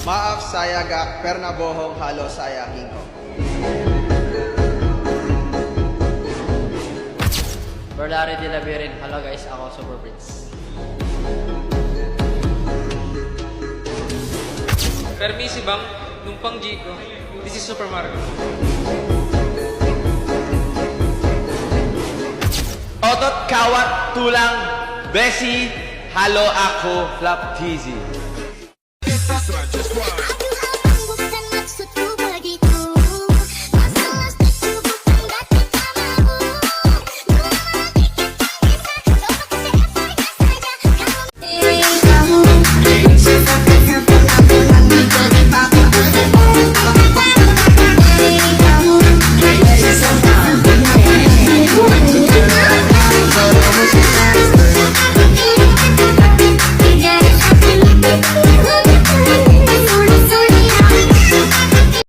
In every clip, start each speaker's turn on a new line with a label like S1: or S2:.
S1: Maaf saya gak pernah bohong, halo saya Hingo.
S2: Bernardo de la Virin. Hello guys, ako Super Prince.
S3: Permisi bang, numpang G ko. This is Super Mario.
S4: Otot, kawat, tulang, besi, halo ako, flap tizi.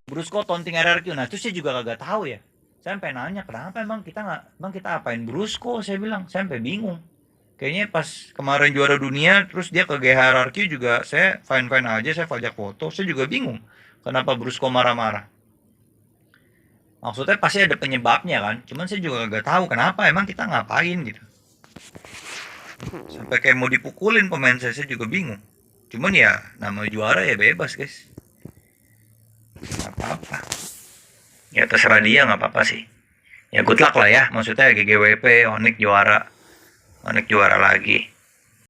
S5: Brusko taunting RRQ. Nah, itu saya juga kagak tahu ya. Saya sampai nanya, kenapa emang kita apain Brusko? Saya bilang, saya sampai bingung. Kayaknya pas kemarin juara dunia, terus dia ke GHRRQ juga, saya fine-fine aja, saya pajak foto. Saya juga bingung, kenapa Brusko marah-marah. Maksudnya pasti ada penyebabnya kan. Cuman saya juga kagak tahu kenapa, emang kita ngapain gitu. Sampai kayak mau dipukulin pemain saya juga bingung. Cuman ya, nama juara ya bebas guys. Gak apa-apa. Ya terserah dia, gak apa-apa sih. Ya good luck lah ya. Maksudnya GGWP, Onyx juara lagi.